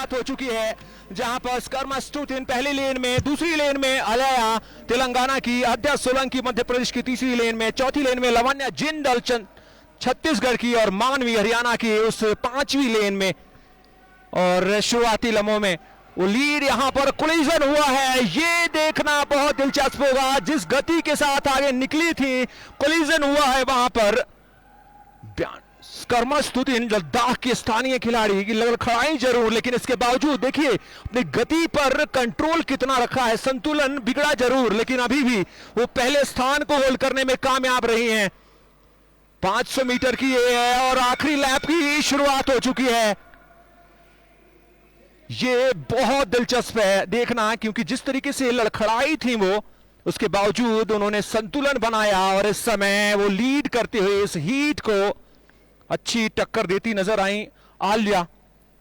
शुरुआत हो चुकी है, जहां पर स्कर्मा स्टूटिन पहली लेन में, दूसरी लेन में अलया तेलंगाना की, आद्या सोलंकी मध्य प्रदेश की तीसरी लेन में, चौथी लेन में लवन्या जिंदल छत्तीसगढ़ की और मानवी हरियाणा की उस पांचवी लेन में। और शुरुआती लम्हों में वो लीड, यहां पर कोलिजन हुआ है, ये देखना बहुत दिलचस्प होगा। जिस गति के साथ आगे निकली थी, कोलिजन हुआ है वहां पर। स्कर्मा स्टूटिन लद्दाख के स्थानीय खिलाड़ी की लड़खड़ाई जरूर, लेकिन इसके बावजूद देखिए अपनी गति पर कंट्रोल कितना रखा है। संतुलन बिगड़ा जरूर, लेकिन अभी भी वो पहले स्थान को होल्ड करने में कामयाब रही हैं। 500 मीटर की ये है और आखिरी लैप की शुरुआत हो चुकी है। ये बहुत दिलचस्प है देखना, क्योंकि जिस तरीके से लड़खड़ाई थी वो, उसके बावजूद उन्होंने संतुलन बनाया और इस समय वो लीड करते हुए इस हीट को अच्छी टक्कर देती नजर आई आल्या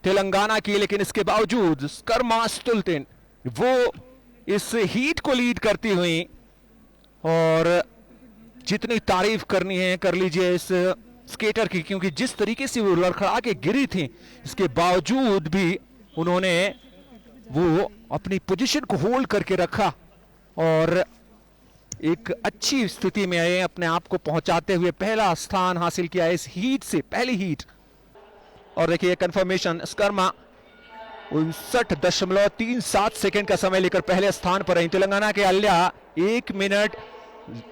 तेलंगाना की। लेकिन इसके बावजूद स्कर्मा स्टूटिन वो इस हीट को लीड करती हुई, और जितनी तारीफ करनी है कर लीजिए इस स्केटर की, क्योंकि जिस तरीके से वो लड़खड़ा के गिरी थी, इसके बावजूद भी उन्होंने वो अपनी पोजीशन को होल्ड करके रखा और एक अच्छी स्थिति में आए, अपने आप को पहुंचाते हुए पहला स्थान हासिल किया इस हीट से, पहली हीट। और देखिए कंफर्मेशन, स्कर्मा 59.37 सेकंड का समय लेकर पहले स्थान पर रही। तेलंगाना के अल्या 1 मिनट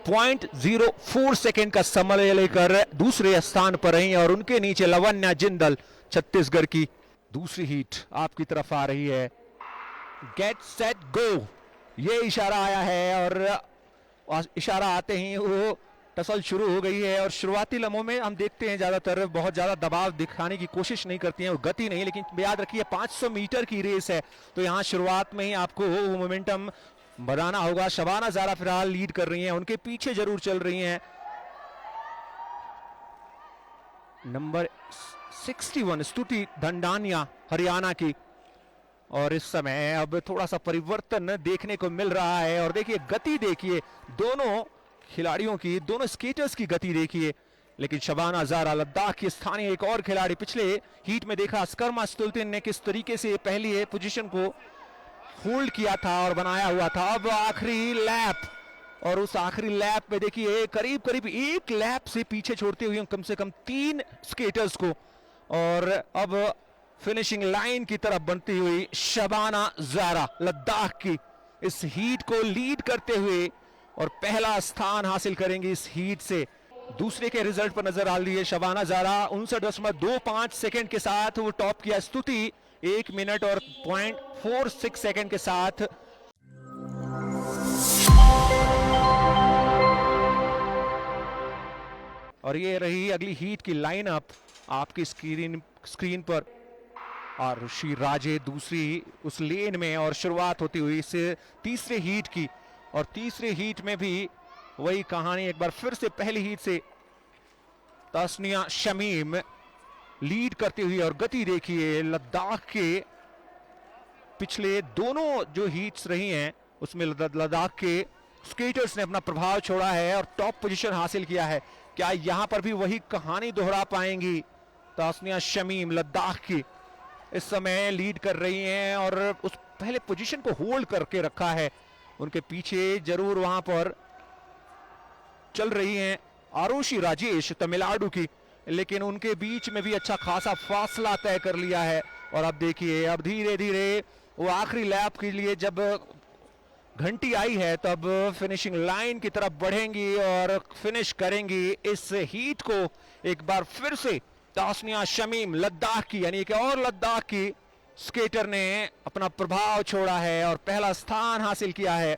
0.04 सेकंड का समय लेकर दूसरे स्थान पर रही, और उनके नीचे लवन्या जिंदल छत्तीसगढ़ की। दूसरी हीट आपकी तरफ आ रही है, गेट सेट गो, ये इशारा आया है और इशारा आते ही वो टसल शुरू हो गई है। और शुरुआती लम्हों में हम देखते हैं ज्यादातर बहुत ज्यादा दबाव दिखाने की कोशिश नहीं करती हैं, वो गति नहीं, लेकिन याद रखिए 500 मीटर की रेस है, तो यहां शुरुआत में ही आपको वो मोमेंटम बनाना होगा। शबाना ज़ारा फिलहाल लीड कर रही हैं, उनके पीछे जरूर चल रही हैं नंबर 61 स्तुति धंडानिया हरियाणा की। और इस समय अब थोड़ा सा परिवर्तन देखने को मिल रहा है, और देखिए गति देखिए दोनों खिलाड़ियों की, दोनों स्केटर्स की गति देखिए। लेकिन शबाना ज़ारा लद्दाख की स्थानीय एक और खिलाड़ी, पिछले हीट में देखा स्कर्मा स्टूटिन ने किस तरीके से पहली पोजीशन को होल्ड किया था और बनाया हुआ था। अब आखिरी लैप, और उस आखिरी लैप में देखिए करीब करीब एक लैप से पीछे छोड़ते हुए कम से कम 3 स्केटर्स को, और अब फिनिशिंग लाइन की तरफ बनती हुई शबाना ज़ारा लद्दाख की इस हीट को लीड करते हुए और पहला स्थान हासिल करेंगी इस हीट से। दूसरे के रिजल्ट पर नजर डाल ली है शबाना ज़ारा 59.25 सेकंड के साथ वो टॉप किया। स्तुति 1 मिनट और 0.46 सेकंड के साथ। और ये रही अगली हीट की लाइनअप आपकी स्क्रीन पर। आरुषि राजे दूसरी उस लेन में, और शुरुआत होती हुई इस तीसरे हीट की। और तीसरे हीट में भी वही कहानी, एक बार फिर से पहली हीट से तस्निया शमीम लीड करती हुई, और गति देखिए लद्दाख के पिछले दोनों जो हीट्स रही हैं उसमें लद्दाख के स्केटर्स ने अपना प्रभाव छोड़ा है और टॉप पोजीशन हासिल किया है। क्या यहां पर भी वही कहानी दोहरा पाएंगी तस्निया शमीम? लद्दाख की इस समय लीड कर रही हैं और उस पहले पोजीशन को होल्ड करके रखा है। उनके पीछे जरूर वहां पर चल रही हैं आरुषि राजेश तमिलनाडु की, लेकिन उनके बीच में भी अच्छा खासा फासला तय कर लिया है। और अब देखिए अब धीरे धीरे वो आखिरी लैप के लिए जब घंटी आई है तब फिनिशिंग लाइन की तरफ बढ़ेंगी और फिनिश करेंगी इस हीट को एक बार फिर से तस्निया शमीम लद्दाख की, यानी कि और लद्दाख की स्केटर ने अपना प्रभाव छोड़ा है और पहला स्थान हासिल किया है।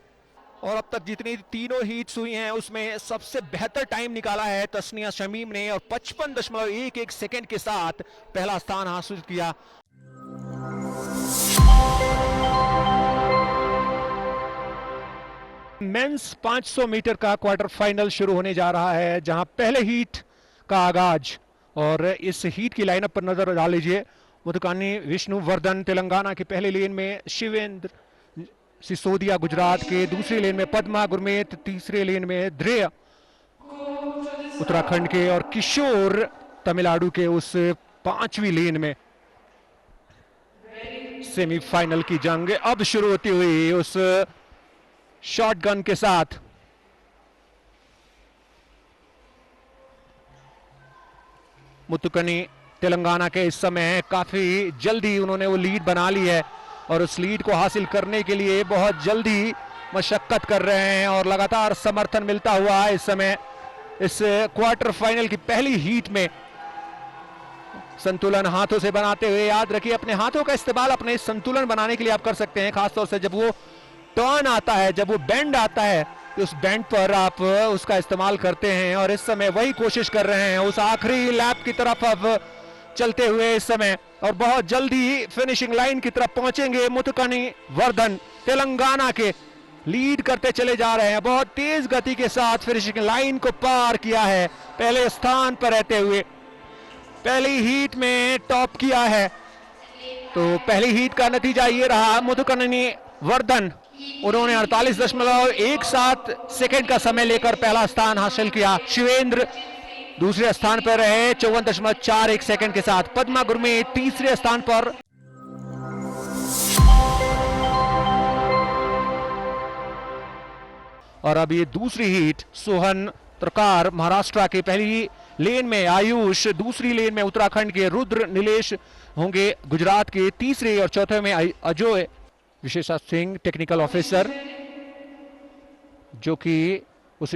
और अब तक जितनी तीनों हीट्स हुई हैं उसमें सबसे बेहतर टाइम निकाला है तस्निया शमीम ने और 55.11 सेकंड के साथ पहला स्थान हासिल किया। मेंस 500 मीटर का क्वार्टर फाइनल शुरू होने जा रहा है, जहां पहले हीट का आगाज, और इस हीट की लाइनअप पर नजर डाल लीजिए। मुतकानी विष्णुवर्धन तेलंगाना के पहले लेन में, शिवेंद्र सिसोदिया गुजरात के दूसरी लेन में, पद्मा गुरमीत तीसरे लेन में, ध्रेय उत्तराखंड के और किशोर तमिलनाडु के उस 5वीं लेन में। सेमीफाइनल की जंग अब शुरू होती हुई उस शॉटगन के साथ। मुथुकनी तेलंगाना के इस समय काफी जल्दी उन्होंने वो लीड बना ली है और उस लीड को हासिल करने के लिए बहुत जल्दी मशक्कत कर रहे हैं और लगातार समर्थन मिलता हुआ इस समय इस क्वार्टर फाइनल की पहली हीट में संतुलन हाथों से बनाते हुए। याद रखिए अपने हाथों का इस्तेमाल अपने संतुलन बनाने के लिए आप कर सकते हैं, खासतौर से जब वो टर्न आता है, जब वो बेंड आता है तो उस बेंड पर आप उसका इस्तेमाल करते हैं और इस समय वही कोशिश कर रहे हैं उस आखिरी लैप की तरफ अब चलते हुए इस समय और बहुत जल्दी फिनिशिंग लाइन की तरफ पहुंचेंगे। मुथुकनी वर्धन तेलंगाना के लीड करते चले जा रहे हैं, बहुत तेज गति के साथ फिनिशिंग लाइन को पार किया है, पहले स्थान पर रहते हुए पहली हीट में टॉप किया है। तो पहली हीट का नतीजा ये रहा, मुथुकनी वर्धन उन्होंने 48.17 सेकंड का समय लेकर पहला स्थान हासिल किया। शिवेंद्र दूसरे स्थान पर रहे 54.41 सेकंड के साथ। पद्मा गुरमीत तीसरे स्थान पर। और अब ये दूसरी हीट सोहन तरकार महाराष्ट्र के पहली लेन में, आयुष दूसरी लेन में, उत्तराखंड के रुद्र नीलेश होंगे गुजरात के तीसरे और चौथे में अजय विशेषा सिंह टेक्निकल ऑफिसर जो कि उस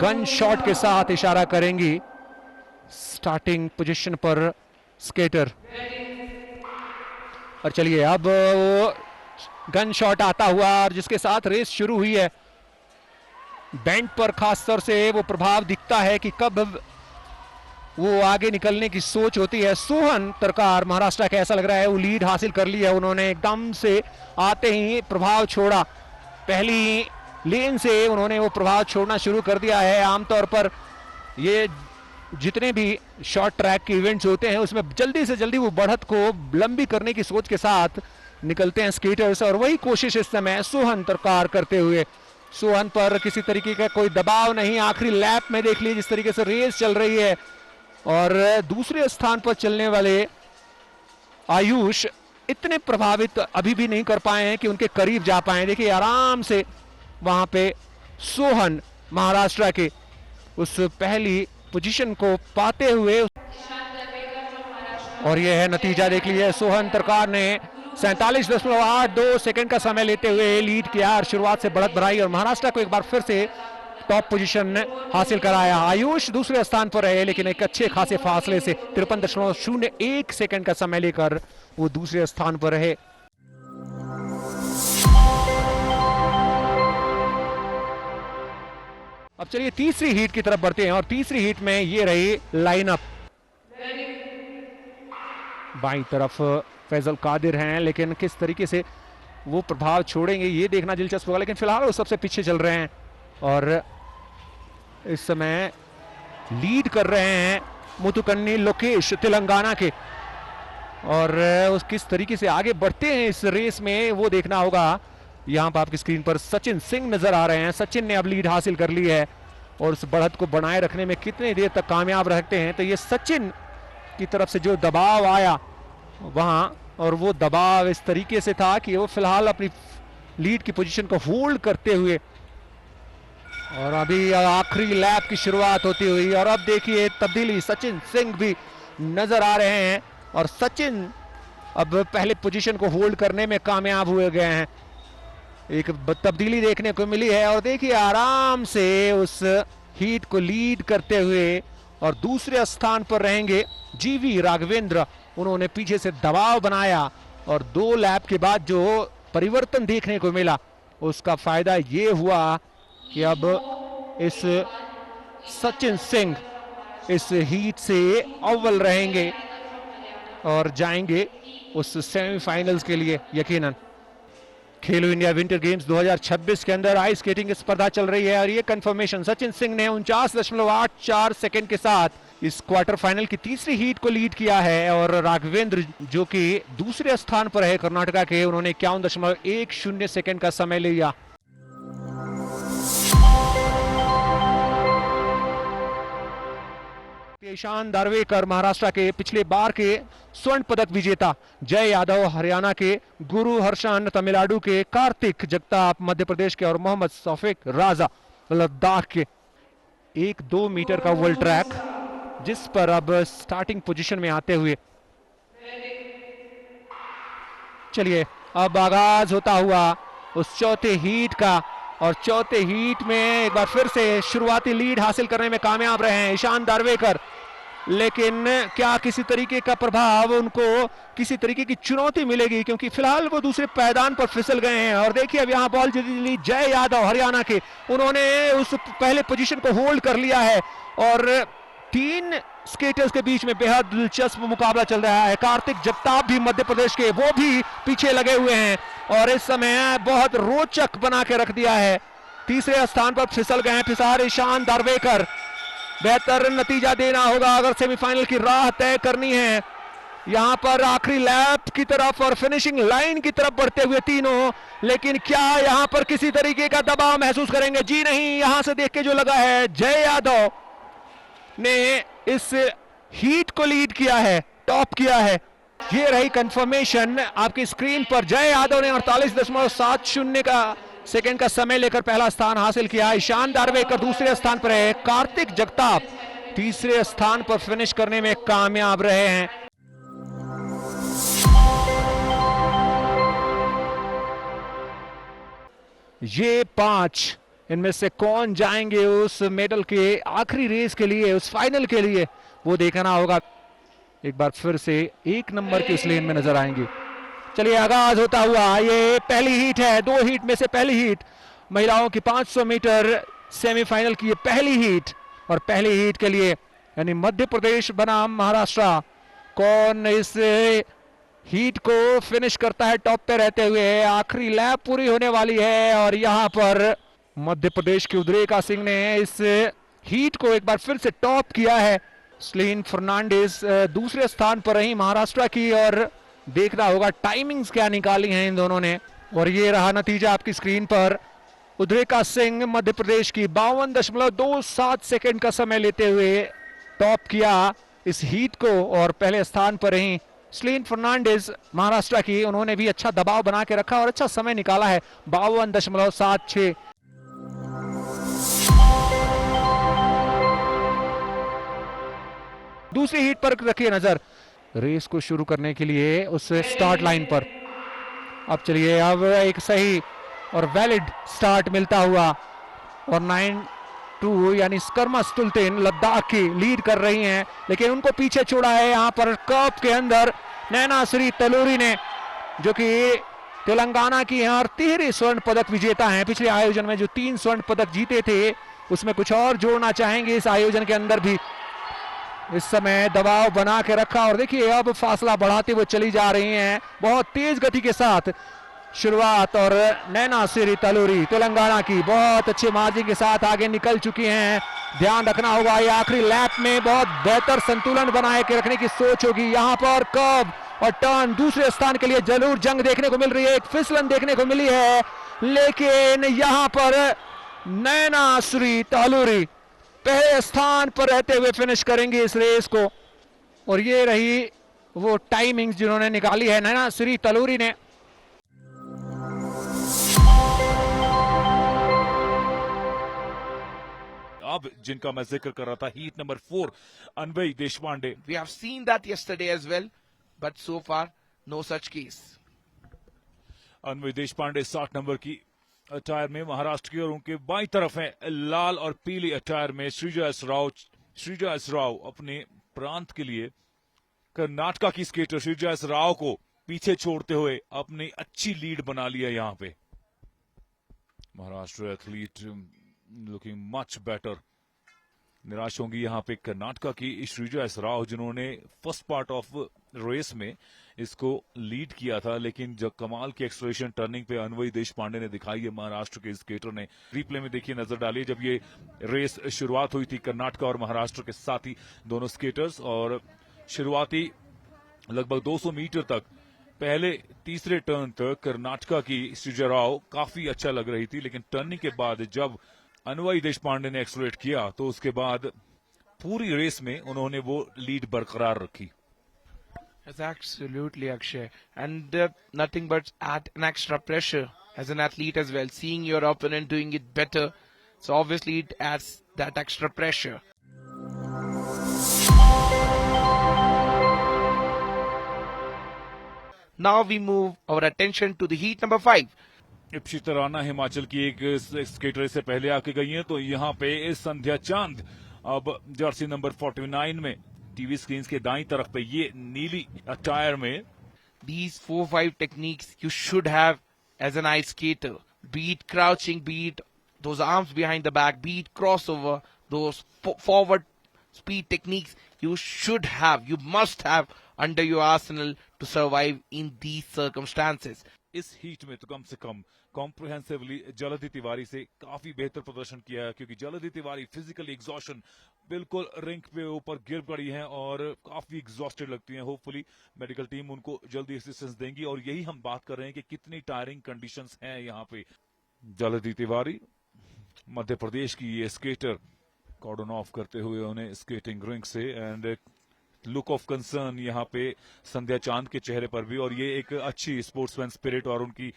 गन शॉट के साथ इशारा करेंगी स्टार्टिंग पोजीशन पर स्केटर। और चलिए अब गन शॉट आता हुआ और जिसके साथ रेस शुरू हुई है, बैंड पर खासतौर से वो प्रभाव दिखता है कि कब वो आगे निकलने की सोच होती है। सोहन तरकार महाराष्ट्र का ऐसा लग रहा है वो लीड हासिल कर ली है, उन्होंने एकदम से आते ही प्रभाव छोड़ा, पहली लेन से उन्होंने वो प्रभाव छोड़ना शुरू कर दिया है। आमतौर पर ये जितने भी शॉर्ट ट्रैक के इवेंट्स होते हैं उसमें जल्दी से जल्दी वो बढ़त को लंबी करने की सोच के साथ निकलते हैं स्केटर्स और वही कोशिश इस समय सोहन तरकार करते हुए। सोहन पर किसी तरीके का कोई दबाव नहीं, आखिरी लैप में देख लीजिए जिस तरीके से रेस चल रही है। और दूसरे स्थान पर चलने वाले आयुष इतने प्रभावित अभी भी नहीं कर पाए हैं कि उनके करीब जा पाए। देखिए आराम से वहां पे सोहन महाराष्ट्र के उस पहली पोजीशन को पाते हुए और यह है नतीजा देख लीजिए। सोहन तरकार ने 47.82 सेकंड का समय लेते हुए लीड किया और शुरुआत से बढ़त बढ़ाई और महाराष्ट्र को एक बार फिर से टॉप पोजीशन हासिल कराया। आयुष दूसरे स्थान पर रहे लेकिन एक अच्छे खासे फासले से 53.01 सेकंड का समय लेकर वो दूसरे स्थान पर रहे। अब चलिए तीसरी हीट की तरफ बढ़ते हैं और तीसरी हीट में ये रही लाइनअप। बाईं तरफ फैजल कादिर हैं लेकिन किस तरीके से वो प्रभाव छोड़ेंगे ये देखना दिलचस्प होगा, लेकिन फिलहाल वो सबसे पीछे चल रहे हैं और इस समय लीड कर रहे हैं मुथुकनी लोकेश तेलंगाना के और उस किस तरीके से आगे बढ़ते हैं इस रेस में वो देखना होगा। यहाँ पर आपकी स्क्रीन पर सचिन सिंह नजर आ रहे हैं। सचिन ने अब लीड हासिल कर ली है और उस बढ़त को बनाए रखने में कितनी देर तक कामयाब रहते हैं। तो ये सचिन की तरफ से जो दबाव आया वहां, और वो दबाव इस तरीके से था कि वो फिलहाल अपनी लीड की पोजीशन को होल्ड करते हुए और अभी आखिरी लैप की शुरुआत होती हुई और अब देखिए तब्दीली, सचिन सिंह भी नजर आ रहे हैं और सचिन अब पहले पोजीशन को होल्ड करने में कामयाब हुए गए हैं। एक तब्दीली देखने को मिली है और देखिए आराम से उस हीट को लीड करते हुए और दूसरे स्थान पर रहेंगे जीवी राघवेंद्र। उन्होंने पीछे से दबाव बनाया और 2 लैप के बाद जो परिवर्तन देखने को मिला उसका फायदा ये हुआ कि अब इस सचिन सिंह इस हीट से अव्वल रहेंगे और जाएंगे उस सेमीफाइनल्स के लिए यकीनन। खेलो इंडिया विंटर गेम्स 2026 के अंदर आइस स्केटिंग की स्पर्धा चल रही है और ये कंफर्मेशन सचिन सिंह ने 49.84 सेकंड के साथ इस क्वार्टर फाइनल की तीसरी हीट को लीड किया है और राघवेंद्र जो कि दूसरे स्थान पर है कर्नाटका के, उन्होंने 51.10 सेकंड का समय लिया। ईशान दार्वेकर महाराष्ट्र के पिछले बार के स्वर्ण पदक विजेता, जय यादव हरियाणा के, गुरु हर्षन तमिलनाडु के, कार्तिक जगताप मध्य प्रदेश के और मोहम्मद सौफिक राजा लद्दाख के। 1-2 मीटर का वर्ल्ड ट्रैक जिस पर अब स्टार्टिंग पोजीशन में आते हुए चलिए अब आगाज होता हुआ उस चौथे हीट का, और चौथे हीट में एक बार फिर से शुरुआती लीड हासिल करने में कामयाब रहे हैं ईशान दार्वेकर, लेकिन क्या किसी तरीके का प्रभाव उनको, किसी तरीके की चुनौती मिलेगी, क्योंकि फिलहाल वो दूसरे पायदान पर फिसल गए हैं। और देखिए अब यहां बॉल जीत ली जय यादव हरियाणा के, उन्होंने उस पहले पोजीशन को होल्ड कर लिया है और 3 स्केटर्स के बीच में बेहद दिलचस्प मुकाबला चल रहा है। कार्तिक जगताप भी मध्य प्रदेश के, वो भी पीछे लगे हुए हैं और इस समय बहुत रोचक बना के रख दिया है। तीसरे स्थान पर फिसल गए हैं फिसार ईशान दार्वेकर। बेहतर नतीजा देना होगा अगर सेमीफाइनल की राह तय करनी है। यहां पर आखिरी लैप की तरफ और फिनिशिंग लाइन की तरफ बढ़ते हुए तीनों, लेकिन क्या यहां पर किसी तरीके का दबाव महसूस करेंगे? जी नहीं, यहां से देख के जो लगा है जय यादव ने इस हीट को लीड किया है, टॉप किया है। ये रही कंफर्मेशन आपकी स्क्रीन पर। जय यादव ने 48.70 का सेकंड का समय लेकर पहला स्थान हासिल किया। ईशान दार्वेकर दूसरे स्थान पर है, कार्तिक जगताप तीसरे स्थान पर फिनिश करने में कामयाब रहे हैं। ये 5 इनमें से कौन जाएंगे उस मेडल के आखिरी रेस के लिए, उस फाइनल के लिए, वो देखना होगा। एक बार फिर से 1 नंबर के इस लेन में नजर आएंगे। चलिए आगाज होता हुआ, ये पहली हीट है, 2 हीट में से पहली हीट, महिलाओं की 500 मीटर सेमीफाइनल की ये पहली हीट। और पहली हीट के लिए यानी मध्य प्रदेश बनाम महाराष्ट्र, कौन इस हीट को फिनिश करता है टॉप पे रहते हुए? आखिरी लैप पूरी होने वाली है और यहां पर मध्य प्रदेश के उद्रेका सिंह ने इस हीट को एक बार फिर से टॉप किया है। स्लीन फर्नांडिस दूसरे स्थान पर रही महाराष्ट्र की, और देखना होगा टाइमिंग्स क्या निकाली हैं इन दोनों ने। और ये रहा नतीजा आपकी स्क्रीन पर। उद्रेका सिंह मध्य प्रदेश की 52.27 सेकंड का समय लेते हुए टॉप किया इस हीट को, और पहले स्थान पर रही स्लीन फर्नांडिस महाराष्ट्र की, उन्होंने भी अच्छा दबाव बना के रखा और अच्छा समय निकाला है 52.76। दूसरी हीट पर रखिए नजर, रेस को शुरू करने के लिए उस स्टार्ट लाइन पर। अब चलिए अब एक सही और वैलिड स्टार्ट मिलता हुआ, और 9-2 यानी स्कर्मा स्टुल्टेन लद्दाख की लीड कर रही हैं, लेकिन उनको पीछे छोड़ा है यहां पर कप के अंदर नैना श्री तलूरी ने, जो कि तेलंगाना की यहाँ 13 स्वर्ण पदक विजेता हैं। पिछले आयोजन में जो 3 स्वर्ण पदक जीते थे उसमें कुछ और जोड़ना चाहेंगे इस आयोजन के अंदर भी। इस समय दबाव बना के रखा और देखिए अब फासला बढ़ाते हुए चली जा रही हैं बहुत तेज गति के साथ शुरुआत। और नैना श्री तलूरी तेलंगाना की बहुत अच्छे मार्जिन के साथ आगे निकल चुकी हैं। ध्यान रखना होगा ये आखिरी लैप में बहुत बेहतर संतुलन बनाए के रखने की सोच होगी। यहाँ पर कर्व और टर्न, दूसरे स्थान के लिए जरूर जंग देखने को मिल रही है, एक फिसलन देखने को मिली है, लेकिन यहाँ पर नैना श्री तलूरी पहले स्थान पर रहते हुए फिनिश करेंगे इस रेस को। और ये रही वो टाइमिंग्स जिन्होंने निकाली है नैना श्री तलूरी ने। अब जिनका मैं जिक्र कर रहा था, heat number 4 Anvay Deshpande. We have seen that yesterday as well, but so far no such case. Anvay Deshpande 60 number की अटायर में महाराष्ट्र की, और उनके बाईं तरफ है लाल और पीली अटायर में श्रीजा एस राव अपने प्रांत के लिए कर्नाटका की स्केटर श्रीजा एस राव को पीछे छोड़ते हुए अपनी अच्छी लीड बना लिया। यहाँ पे Maharashtra athlete looking much better. निराश होंगी यहाँ पे कर्नाटका की श्रीजा एस राव, जिन्होंने फर्स्ट पार्ट ऑफ रेस में इसको लीड किया था, लेकिन जब कमाल की एक्सलेरेशन टर्निंग पे अन्वय देशपांडे ने दिखाई है महाराष्ट्र के स्केटर ने। रिप्ले में देखिए, नजर डालिए, जब ये रेस शुरुआत हुई थी कर्नाटका और महाराष्ट्र के साथ ही दोनों स्केटर्स, और शुरुआती लगभग 200 मीटर तक पहले तीसरे टर्न तक कर्नाटका की श्रीजा राव काफी अच्छा लग रही थी, लेकिन टर्निंग के बाद जब अन्वय देशपांडे ने एक्सलेरेट किया तो उसके बाद पूरी रेस में उन्होंने वो लीड बरकरार रखी। Yes, absolutely, Akshay. And nothing but add an extra pressure as an athlete as well. Seeing your opponent doing it better. So obviously it adds that extra pressure. Now we move our attention to the heat number 5. Ipsita Rana Himachal की एक skater से पहले आके गई हैं, तो यहाँ पे संध्या चांद अब जर्सी नंबर 49 में टीवी स्क्रीन के दाईं तरफ पे ये नीली अटायर में। These 4-5 techniques you should have as an ice skater. Be it crouching, be it those arms behind the back, be it crossover, those forward speed techniques you should have, you must have under your arsenal to survive in these circumstances. इस heat में तो कम से कम comprehensively जलधि Tiwari से काफी बेहतर प्रदर्शन किया है, क्योंकि जलधि तिवारी फिजिकल एग्जॉशन बिल्कुल रिंक पे ऊपर गिर पड़ी हैं और काफी एग्जॉस्टेड लगती हैं। होपफुली मेडिकल टीम उनको जल्दी असिस्टेंस देंगी, और यही हम बात कर रहे हैं कि कितनी टायरिंग कंडीशंस हैं यहाँ पे। जलधि तिवारी मध्य प्रदेश की ये स्केटर कॉर्डन ऑफ करते हुए उन्हें स्केटिंग रिंक से, एंड लुक ऑफ कंसर्न यहाँ पे संध्या चांद के चेहरे पर भी, और ये एक अच्छी स्पोर्ट्समैन स्पिरिट और उनकी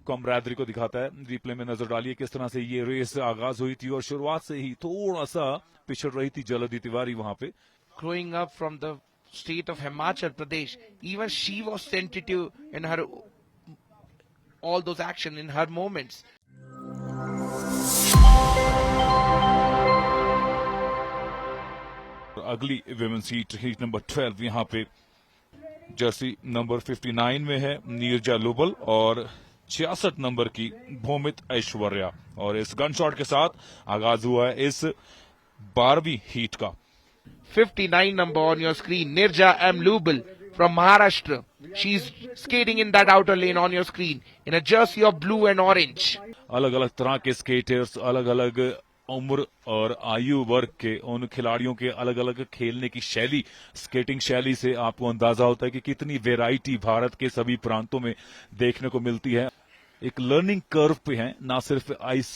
कॉमरेडरी को दिखाता है। रिप्ले में नजर डालिए किस तरह से ये रेस आगाज हुई थी और शुरुआत से ही थोड़ा सा पिछड़ रही थी जलधि तिवारी वहां पे। Growing up from the state of Himachal Pradesh, even she was tentative in her all those action in her moments. अगली विमेंस हीट नंबर 12 यहाँ पे जर्सी नंबर 59 में है नीरजा लुबल और 66 नंबर की भूमित ऐश्वर्या, और इस गन शॉट के साथ आगाज हुआ है इस 12वीं हीट का। 59 number on your screen, Nirja M. Lubal from Maharashtra. She's skating in that outer lane on your screen in a jersey of blue and orange. अलग अलग तरह के स्केटर्स, अलग अलग उम्र और आयु वर्ग के उन खिलाड़ियों के अलग अलग खेलने की शैली, स्केटिंग शैली से आपको अंदाजा होता है कि कितनी वैरायटी भारत के सभी प्रांतों में देखने को मिलती है। एक लर्निंग कर्व पे हैं, ना सिर्फ आइस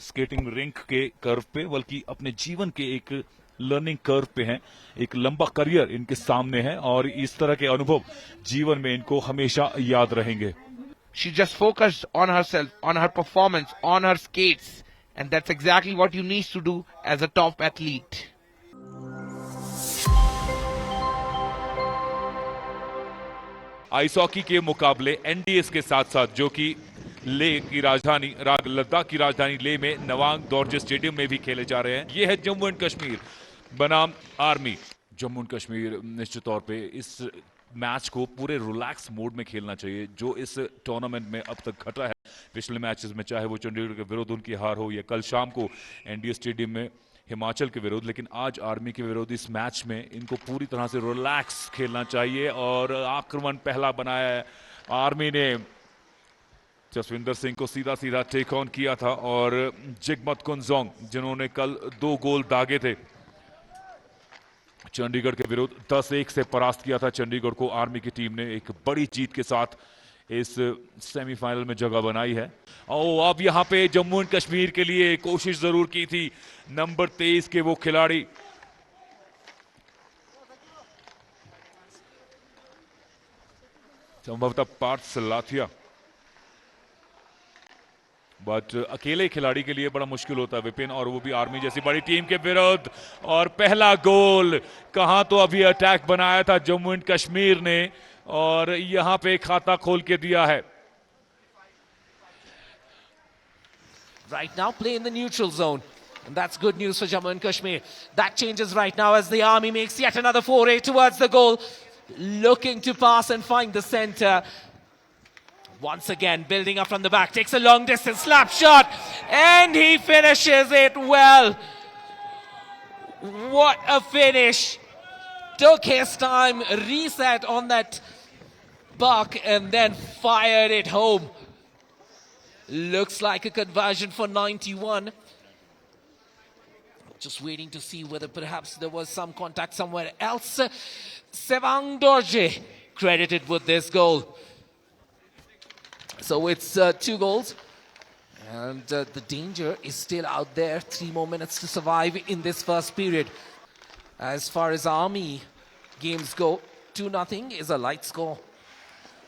स्केटिंग रिंक के कर्व पे, बल्कि अपने जीवन के एक लर्निंग कर्व पे हैं। एक लंबा करियर इनके सामने है और इस तरह के अनुभव जीवन में इनको हमेशा याद रहेंगे। She just focused on herself, on her performance, on her skates. And that's exactly what you need to do as a top athlete. Ice hockey के मुकाबले एनडीएस के साथ साथ जो कि लद्दाख की राजधानी लेह में नवांग दौरजे स्टेडियम में भी खेले जा रहे हैं। ये है जम्मू एंड कश्मीर बनाम आर्मी। जम्मू एंड कश्मीर निश्चित तौर पे इस मैच को पूरे रिलैक्स मोड में खेलना चाहिए, जो इस टूर्नामेंट में अब तक घटा है। पिछले मैचेस में चाहे वो चंडीगढ़ के विरुद्ध उनकी हार हो या कल शाम को एनडीए स्टेडियम में हिमाचल के विरुद्ध, लेकिन आज आर्मी के विरुद्ध इस मैच में इनको पूरी तरह से रिलैक्स खेलना चाहिए। और आक्रमण पहला बनाया है आर्मी ने, जसविंदर सिंह को सीधा सीधा टेक ऑन किया था, और जिगमत कुंजोंग जिन्होंने कल 2 गोल दागे थे चंडीगढ़ के विरुद्ध, 10-1 से परास्त किया था चंडीगढ़ को आर्मी की टीम ने। एक बड़ी जीत के साथ इस सेमीफाइनल में जगह बनाई है। और अब यहां पे जम्मू एंड कश्मीर के लिए कोशिश जरूर की थी नंबर 23 के वो खिलाड़ी, संभवतः पार्थ लाथिया, बट अकेले खिलाड़ी के लिए बड़ा मुश्किल होता है विपिन, और वो भी आर्मी जैसी बड़ी टीम के विरुद्ध। और पहला गोल, कहां तो अभी अटैक बनाया था जम्मू एंड कश्मीर ने और यहां पे खाता खोल के दिया है। Right now play in the neutral zone, and that's good news for Jammu and Kashmir. That changes right now as the army makes yet another foray towards the goal, looking to pass and find the center. Once again, building up from the back, takes a long distance slap shot, and he finishes it well. What a finish. Took his time, reset on that buck, and then fired it home. Looks like a conversion for 91. Just waiting to see whether perhaps there was some contact somewhere else. Sevang Dorje credited with this goal. So it's 2 goals, and the danger is still out there. 3 more minutes to survive in this first period. As far as Army games go, 2-0 is a light score.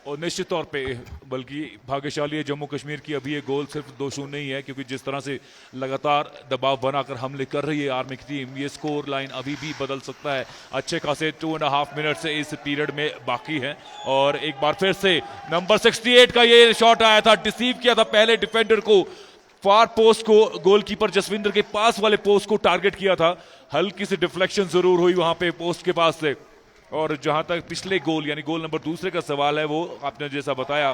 और निश्चित तौर पे बल्कि भाग्यशाली है जम्मू कश्मीर की, अभी ये गोल सिर्फ 2-0 नहीं है, क्योंकि जिस तरह से लगातार दबाव बनाकर हमले कर रही है आर्मी की टीम, ये स्कोर लाइन अभी भी बदल सकता है। अच्छे खासे 2.5 मिनट से इस पीरियड में बाकी है। और एक बार फिर से नंबर 68 का ये शॉट आया था, डिसीव किया था पहले डिफेंडर को, फार पोस्ट को, गोलकीपर जसविंदर के पास वाले पोस्ट को टारगेट किया था। हल्की सी डिफ्लेक्शन जरूर हुई वहां पे पोस्ट के पास से। और जहां तक पिछले गोल यानी गोल नंबर दूसरे का सवाल है, वो आपने जैसा बताया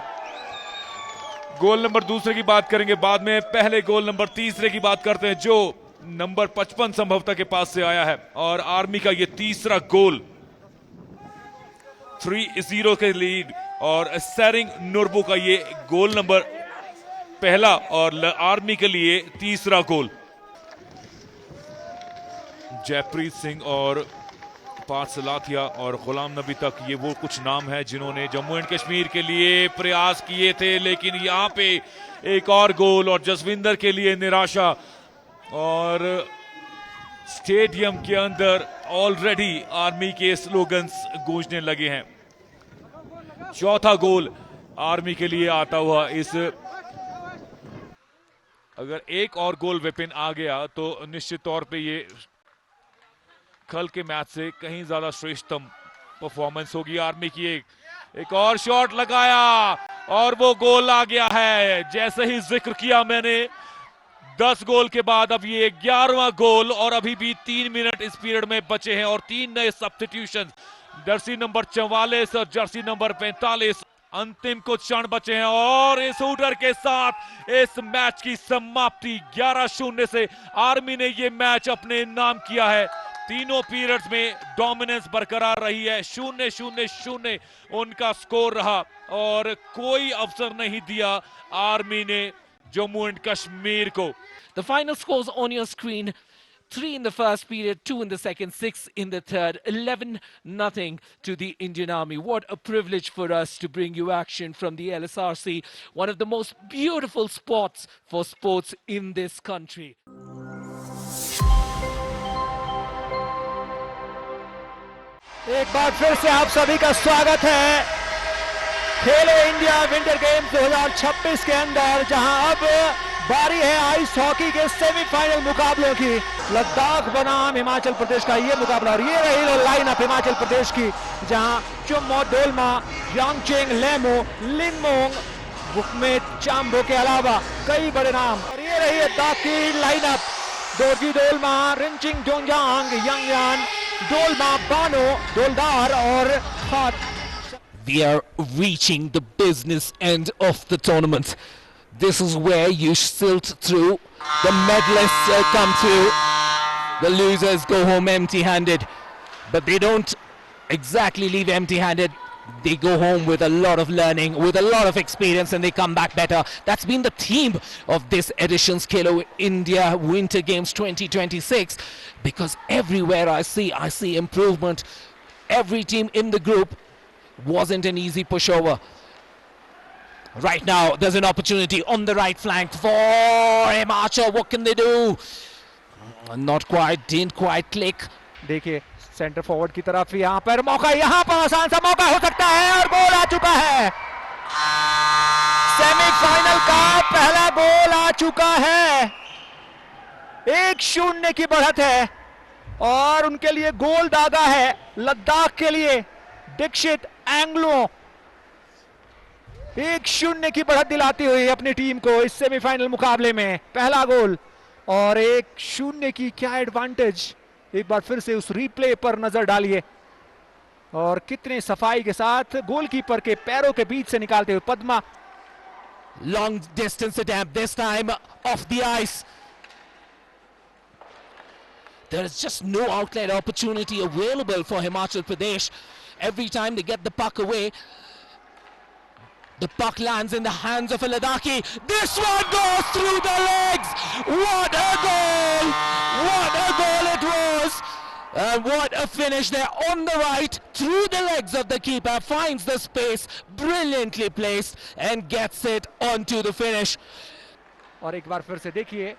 गोल नंबर दूसरे की बात करेंगे बाद में, पहले गोल नंबर तीसरे की बात करते हैं जो नंबर 55 संभवतः के पास से आया है। और आर्मी का ये तीसरा गोल, 3-0 के लीड, और सेरिंग नुरबू का ये गोल नंबर पहला और आर्मी के लिए तीसरा गोल। जयप्रीत सिंह और पार्थ सलाथिया और गुलाम नबी तक, ये वो कुछ नाम है जिन्होंने जम्मू एंड कश्मीर के लिए प्रयास किए थे, लेकिन यहां पे एक और गोल और जसविंदर के लिए निराशा। और स्टेडियम के अंदर ऑलरेडी आर्मी के स्लोगन्स गूंजने लगे हैं। चौथा गोल आर्मी के लिए आता हुआ इस, अगर एक और गोल विपिन आ गया तो निश्चित तौर पे ये कल के मैच से कहीं ज्यादा श्रेष्ठतम परफॉर्मेंस होगी आर्मी की। एक और शॉट लगाया और वो गोल आ गया है। जैसे ही जिक्र किया मैंने, 10 गोल के बाद अब ये 11वां गोल, और अभी भी 3 मिनट इस पीरियड में बचे हैं और 3 नए सब्स्टिट्यूशन, जर्सी नंबर 44 और जर्सी नंबर 45। अंतिम कुछ क्षण बचे हैं और इस शूटर के साथ इस मैच की समाप्ति 11-0 से आर्मी ने ये मैच अपने नाम किया है। तीनों पीरियड्स में डोमिनेंस बरकरार रही है, 0-0-0 उनका स्कोर रहा और कोई अवसर नहीं दिया आर्मी ने जम्मू एंड कश्मीर को। The final scores on your screen: 3 in the first period, 2 in the second, 6 in the third, 11-0 to the Indian Army. What a privilege for us to bring you action from the LSRC, one of the most beautiful spots for sports in this country. एक बार फिर से आप सभी का स्वागत है खेलो India winter games 2026 के अंदर, जहां अब बारी है आइस हॉकी के सेमीफाइनल मुकाबलों की। लद्दाख बनाम हिमाचल प्रदेश का ये मुकाबला, और ये रही लाइन अप हिमाचल प्रदेश की, जहां चुम्मो, डोलमा, यांगचेंग, लेमो, लिंगमोंग, बुकमेट, चाम्बो के अलावा कई बड़े नाम। और ये रही लद्दाख की लाइन अप, दोरजी डोलमा, रिंचिंग जोंजांग, यंगयान, डोलमा, बानो, डोलदार और खात। We are reaching the business end of the tournament. This is where you silt through. The medalists come through. The losers go home empty-handed. But they don't exactly leave empty-handed. They go home with a lot of learning, with a lot of experience, and they come back better. That's been the theme of this edition's Khelo India Winter Games 2026. Because everywhere I see improvement. Every team in the group wasn't an easy pushover. Right now, there's an opportunity on the right flank for Himachal. What can they do? Not quite, didn't quite click. देखिए centre forward की तरफ यहाँ पर मौका, यहाँ पर आसान सा मौका हो सकता है और गोल आ चुका है। सेमीफाइनल का पहला गोल आ चुका है। 1-0 की बढ़त है और उनके लिए गोल दागा है लद्दाख के लिए दीक्षित एंग्लो। 1-0 की बढ़त दिलाती हुई अपनी टीम को इस सेमीफाइनल मुकाबले में पहला गोल। और 1-0 की क्या एडवांटेज, एक बार फिर से उस रिप्ले पर नजर डालिए और कितने सफाई के साथ गोलकीपर के पैरों के बीच से निकालते हुए Padma. Long distance attempt, this time off the ice. There is just no outlet opportunity available for Himachal Pradesh. Every time they get the puck away, the puck lands in the hands of a Ladakhi. This one goes through the legs. What a goal! What a goal it was! And what a finish there on the right, through the legs of the keeper, finds the space, brilliantly placed, and gets it onto the finish. और एक बार फिर से देखिए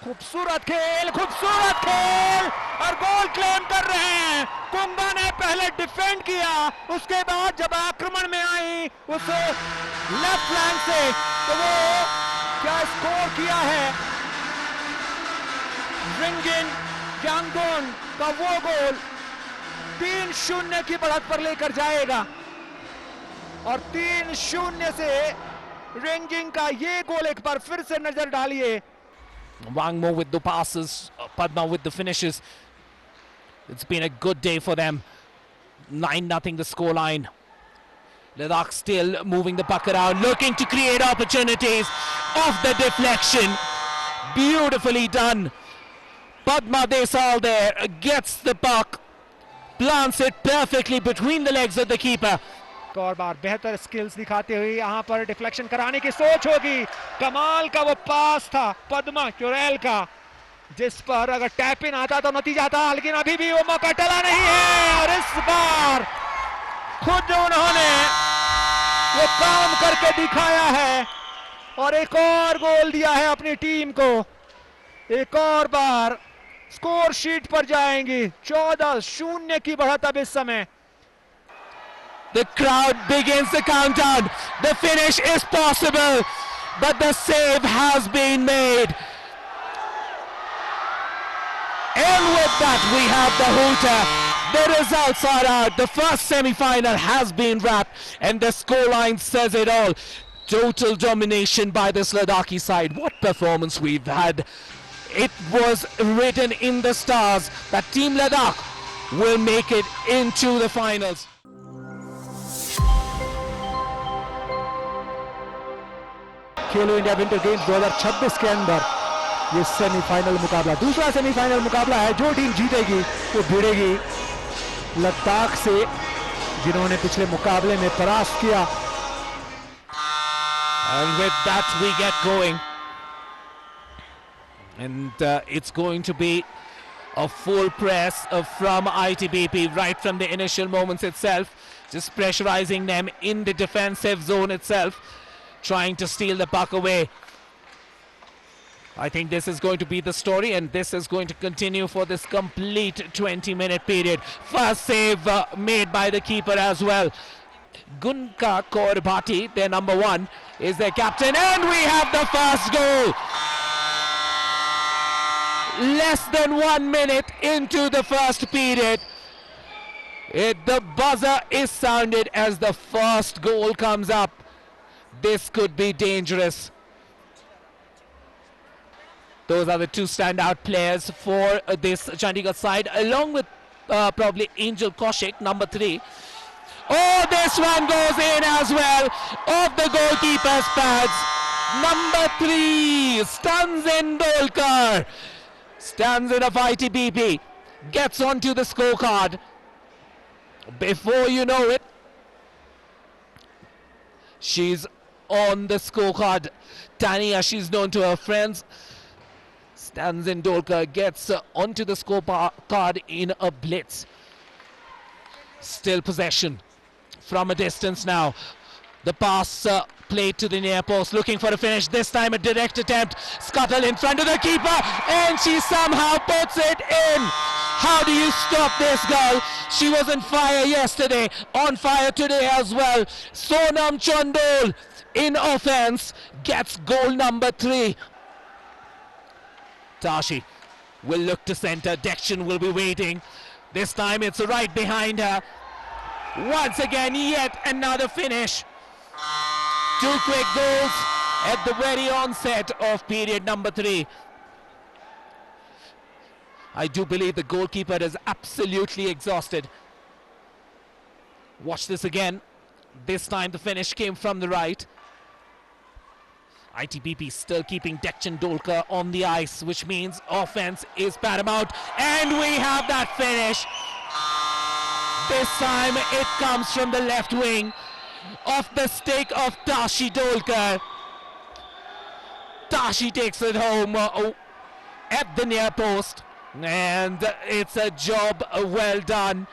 खूबसूरत खेल और गोल claim कर रहे हैं। कुंबा ने पहले डिफेंड किया, उसके बाद जब आक्रमण में आई उस लेफ्ट फ्लैंक से, तो वो क्या स्कोर किया है। रिंगिन यांगोन का वो गोल 3-0 की बढ़त पर लेकर जाएगा और 3-0 से रिंगिंग का ये गोल एक बार फिर से नजर डालिए। Wangmo with the passes, Padma with the finishes. It's been a good day for them. 9-0 the scoreline. Ladakh still moving the puck around, looking to create opportunities off the deflection. Beautifully done. Padma Desal there gets the puck, plants it perfectly between the legs of the keeper. और बार बेहतर skills दिखाते हुए यहाँ पर deflection कराने की सोच होगी। कमाल का वो पास था पद्मा क्यूरेल का, जिस पर अगर टैप इन आता तो नतीजा था, लेकिन अभी भी वो मौका टला नहीं है और इस बार खुद उन्होंने वो काम करके दिखाया है और एक और गोल दिया है अपनी टीम को। एक और बार स्कोर शीट पर जाएंगी। 14-0 की बढ़त अब इस समय। The crowd begins the countdown. The finish is possible, but the save has been made. And with that, we have the hooter. The results are out. The first semi-final has been wrapped, and the scoreline says it all. Total domination by this Ladakhi side. What performance we've had. It was written in the stars that Team Ladakh will make it into the finals. Khelo India winter games 2026 के अंदर ये semifinal मुकाबला, दूसरा semifinal मुकाबला है। जो team जीतेगी वो भिड़ेगी लद्दाख से, जिन्होंने पिछले मुकाबले में परास्त किया। And with that we get going, and it's going to be a full press from ITBP right from the initial moments itself, just pressurizing them in the defensive zone itself, trying to steal the puck away. I think this is going to be the story, and this is going to continue for this complete 20-minute period. First save made by the keeper as well. Gunka Korbati, their number 1, is their captain, and we have the first goal. Less than 1 minute into the first period, the buzzer is sounded as the first goal comes up. This could be dangerous. Those are the two standout players for this Chandigarh side, along with probably Angel Kaushik, number 3. Oh, this one goes in as well, off the goalkeeper's pads. Number 3, Stanzin Dolkar. Stanzin of ITBP gets onto the scorecard. Before you know it, she's on the scorecard. Tania, she's known to her friends. Stanzin Dolkar gets onto the scorecard in a blitz. Still possession from a distance now. The pass played to the near post, looking for a finish. This time a direct attempt. Scuttle in front of the keeper, and she somehow puts it in. How do you stop this girl? She was on fire yesterday, on fire today as well. Sonam Chandol in offense gets goal number 3. Tashi will look to center. Dekshan will be waiting. This time it's right behind her. Once again, yet another finish. 2 quick goals at the very onset of period number 3. I do believe the goalkeeper is absolutely exhausted. Watch this again. This time the finish came from the right. ITBP still keeping Dekshan Dolkar on the ice, which means offense is paramount. And we have that finish. This time it comes from the left wing, off the stick of Tashi Dolkar. Tashi takes it home at the near post, and it's a job well done.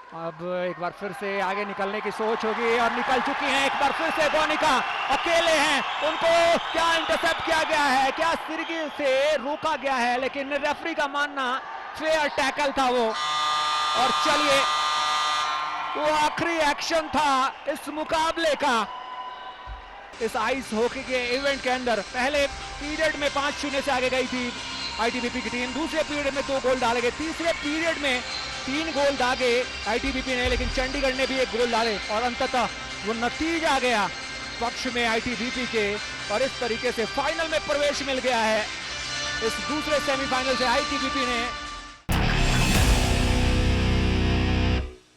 अब एक बार फिर से आगे निकलने की सोच होगी और निकल चुकी हैं एक बार फिर से बोनिका, अकेले हैं, उनको क्या इंटरसेप्ट किया गया है, क्या सिरगी से रोका गया है, लेकिन रेफरी का मानना फेयर टैकल था वो। और चलिए वो आखिरी एक्शन था इस मुकाबले का, इस आइस हॉकी के इवेंट के अंदर। पहले पीरियड में 5-0 से आगे गई थी आईटीबीपी की टीम, दूसरे पीरियड में 2 गोल डाले गए, तीसरे पीरियड में 3 गोल दागे आईटीबीपी ने, लेकिन चंडीगढ़ ने भी 1 गोल डाले और अंततः वो नतीजा गया पक्ष में आईटीबीपी के, और इस तरीके से फाइनल में प्रवेश मिल गया है। इस दूसरे सेमीफाइनल से आईटीबीपी ने